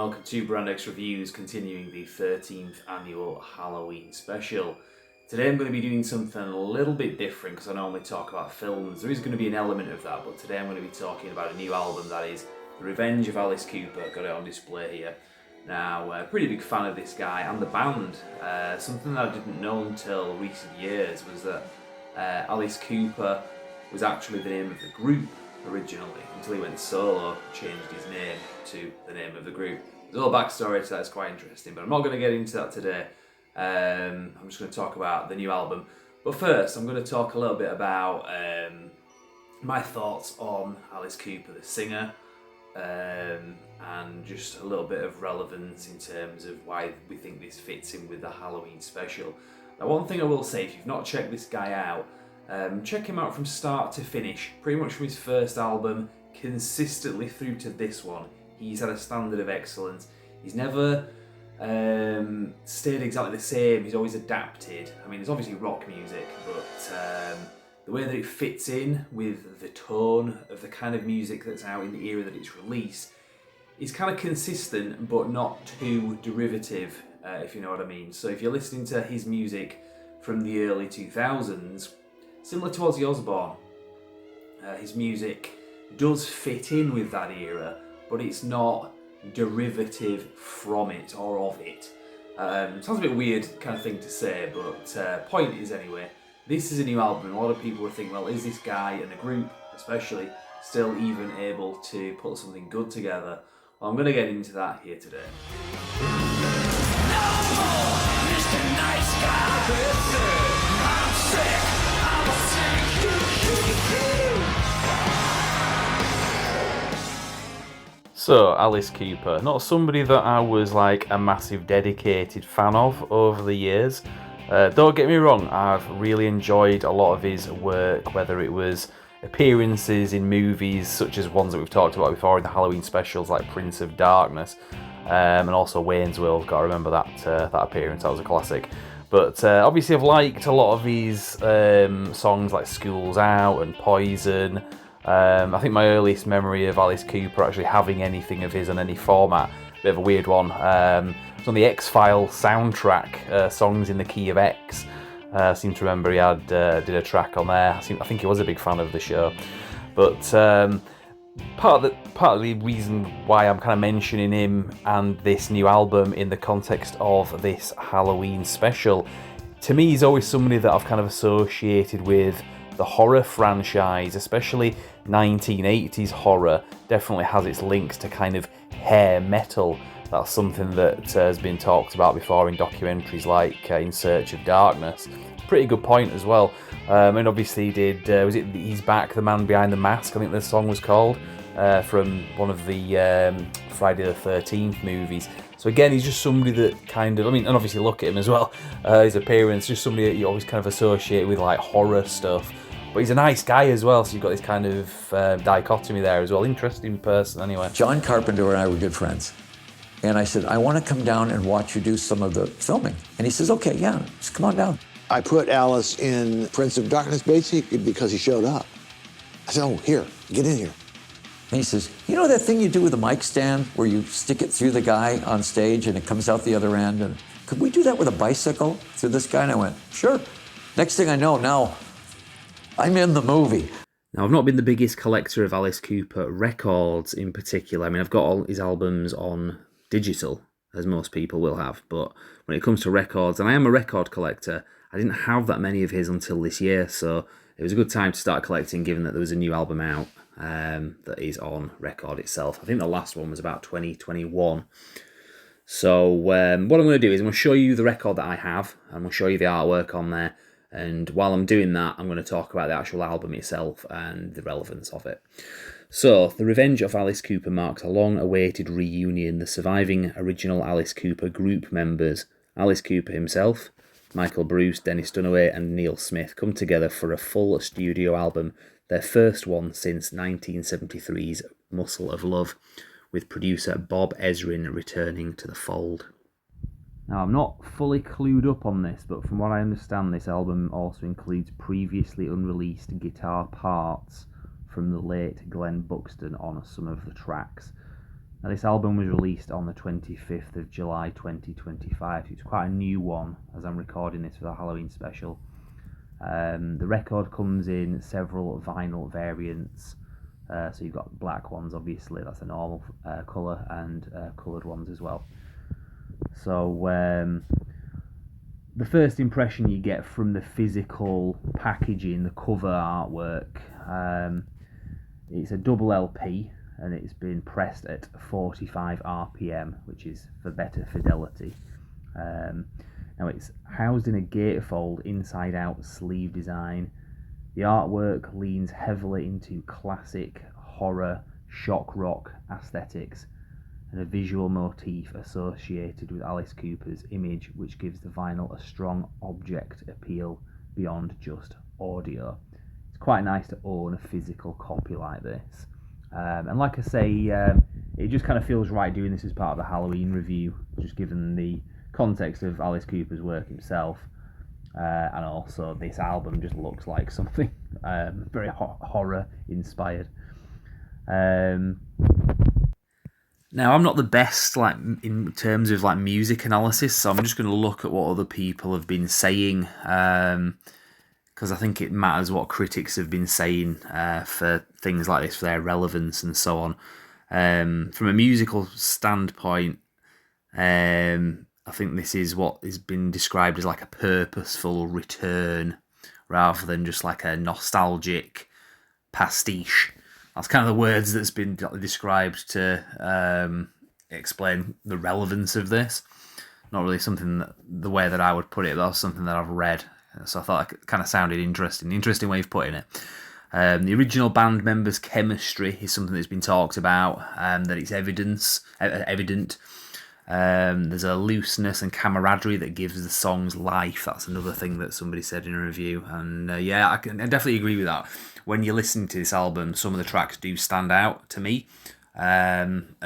welcome to Brand X Reviews, continuing the 13th annual Halloween special. Today I'm going to be doing something a little bit different because I normally talk about films. There is going to be an element of that, but today I'm going to be talking about a new album, that is The Revenge of Alice Cooper. Got it on display here. Now, pretty big fan of this guy and the band. Something that I didn't know until recent years was that Alice Cooper was actually the name of the group originally, until he went solo, changed his name to the name of the group. There's a little backstory to that, it's quite interesting, but I'm not going to get into that today. I'm just going to talk about the new album. But first, I'm going to talk a little bit about my thoughts on Alice Cooper, the singer, and just a little bit of relevance in terms of why we think this fits in with the Halloween special. Now, one thing I will say, if you've not checked this guy out, check him out from start to finish, pretty much from his first album consistently through to this one. He's had a standard of excellence. He's never stayed exactly the same. He's always adapted. I mean, it's obviously rock music, but the way that it fits in with the tone of the kind of music that's out in the era that it's released is kind of consistent, but not too derivative, if you know what I mean. So if you're listening to his music from the early 2000s, similar to Ozzy Osbourne, his music does fit in with that era, but it's not derivative from it or of it. Sounds a bit weird kind of thing to say, but point is anyway, this is a new album. A lot of people are thinking, well, is this guy and the group especially still even able to put something good together? Well, I'm going to get into that here today. No more, Mr. Nice Guy. I'm sick. So, Alice Cooper, not somebody that I was like a massive dedicated fan of over the years. Don't get me wrong, I've really enjoyed a lot of his work, whether it was appearances in movies such as ones that we've talked about before in the Halloween specials like Prince of Darkness, and also Wayne's World. Got to remember that appearance, that was a classic. But obviously I've liked a lot of his songs like School's Out and Poison. I think my earliest memory of Alice Cooper actually having anything of his on any format, a bit of a weird one, it's on the X-Files soundtrack, Songs in the Key of X. I seem to remember he had did a track on there. I think he was a big fan of the show. But part of the reason why I'm kind of mentioning him and this new album in the context of this Halloween special, to me he's always somebody that I've kind of associated with the horror franchise, especially 1980s horror. Definitely has its links to kind of hair metal. That's something that has been talked about before in documentaries like In Search of Darkness. Pretty good point as well. And obviously he did, was it He's Back, the Man Behind the Mask, I think the song was called, from one of the Friday the 13th movies. So again, he's just somebody that kind of, and obviously look at him as well, his appearance, just somebody that you always kind of associate with like horror stuff. But he's a nice guy as well, so you've got this kind of dichotomy there as well. Interesting person anyway. John Carpenter and I were good friends. And I said, I want to come down and watch you do some of the filming. And he says, okay, yeah, just come on down. I put Alice in Prince of Darkness basically because he showed up. I said, oh, here, get in here. And he says, you know that thing you do with a mic stand where you stick it through the guy on stage and it comes out the other end? And could we do that with a bicycle through this guy? And I went, sure. Next thing I know, now I'm in the movie. Now, I've not been the biggest collector of Alice Cooper records in particular. I mean, I've got all his albums on digital, as most people will have, but when it comes to records, and I am a record collector, I didn't have that many of his until this year, so it was a good time to start collecting, given that there was a new album out that is on record itself. I think the last one was about 2021. So what I'm going to do is I'm going to show you the record that I have, and I'm going to show you the artwork on there, and while I'm doing that, I'm going to talk about the actual album itself and the relevance of it. So, The Revenge of Alice Cooper marks a long-awaited reunion. The surviving original Alice Cooper group members, Alice Cooper himself, Michael Bruce, Dennis Dunaway and Neil Smith, come together for a full studio album, their first one since 1973's Muscle of Love, with producer Bob Ezrin returning to the fold. Now, I'm not fully clued up on this, but from what I understand, this album also includes previously unreleased guitar parts from the late Glenn Buxton on some of the tracks. Now, this album was released on the 25th of July 2025, so it's quite a new one as I'm recording this for the Halloween special. The record comes in several vinyl variants, so you've got black ones, obviously, that's a normal colour, and coloured ones as well. So the first impression you get from the physical packaging, the cover artwork, it's a double LP, and it's been pressed at 45 RPM, which is for better fidelity. Now it's housed in a gatefold inside-out sleeve design. The artwork leans heavily into classic horror, shock rock aesthetics, and a visual motif associated with Alice Cooper's image, which gives the vinyl a strong object appeal beyond just audio. It's quite nice to own a physical copy like this. And like I say, it just kind of feels right doing this as part of the Halloween review, just given the context of Alice Cooper's work himself, and also this album just looks like something very horror inspired. Now, I'm not the best in terms of music analysis, so I'm just going to look at what other people have been saying, because I think it matters what critics have been saying for things like this, for their relevance and so on. From a musical standpoint, I think this is what has been described as a purposeful return rather than just a nostalgic pastiche. That's kind of the words that's been described to explain the relevance of this. Not really something the way that I would put it, but that's something that I've read. So I thought it kind of sounded interesting. Interesting way of putting it. The original band members' chemistry is something that's been talked about, that it's evident. There's a looseness and camaraderie that gives the songs life. That's another thing that somebody said in a review. And I definitely agree with that. When you listen to this album, some of the tracks do stand out to me. And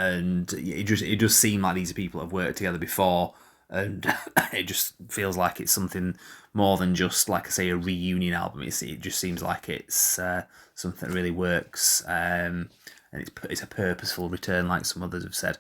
it just seemed like these people have worked together before. And it just feels like it's something more than just, like I say, a reunion album. It just seems like it's something that really works, and it's a purposeful return, like some others have said.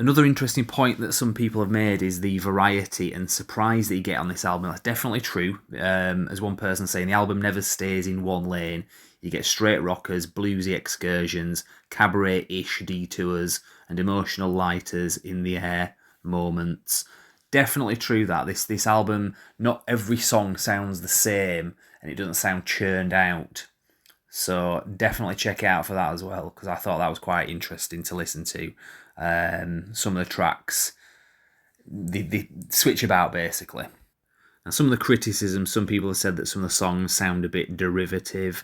Another interesting point that some people have made is the variety and surprise that you get on this album. That's definitely true. As one person saying, the album never stays in one lane. You get straight rockers, bluesy excursions, cabaret-ish detours, and emotional lighters in the air moments. Definitely true that. This album, not every song sounds the same, and it doesn't sound churned out. So definitely check it out for that as well, because I thought that was quite interesting to listen to. Some of the tracks, they switch about basically. And some of the criticisms, some people have said that some of the songs sound a bit derivative,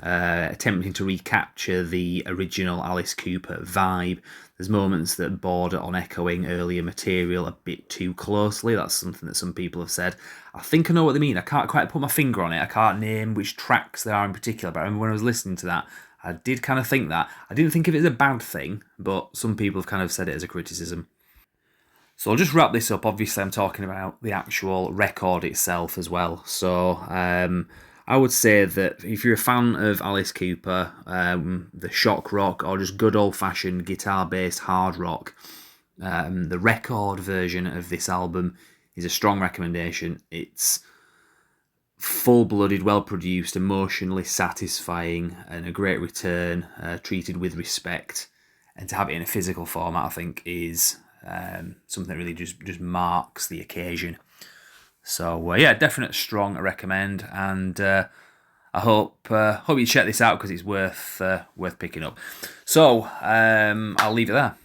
attempting to recapture the original Alice Cooper vibe. There's moments that border on echoing earlier material a bit too closely. That's something that some people have said. I think I know what they mean. I can't quite put my finger on it. I can't name which tracks they are in particular, but I remember when I was listening to that, I did kind of think that. I didn't think of it as a bad thing, but some people have kind of said it as a criticism. So I'll just wrap this up. Obviously, I'm talking about the actual record itself as well. So I would say that if you're a fan of Alice Cooper, the shock rock, or just good old-fashioned guitar-based hard rock, the record version of this album is a strong recommendation. It's full-blooded, well-produced, emotionally satisfying, and a great return, treated with respect. And to have it in a physical format, I think, is something that really just marks the occasion. So definite strong recommend, and I hope you check this out because it's worth picking up. So I'll leave it there.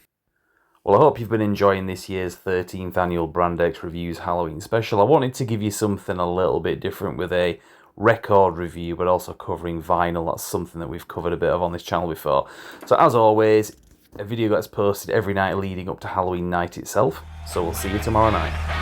Well, I hope you've been enjoying this year's 13th annual Brand X Reviews Halloween special. I wanted to give you something a little bit different with a record review, but also covering vinyl. That's something that we've covered a bit of on this channel before. So as always, a video gets posted every night leading up to Halloween night itself. So we'll see you tomorrow night.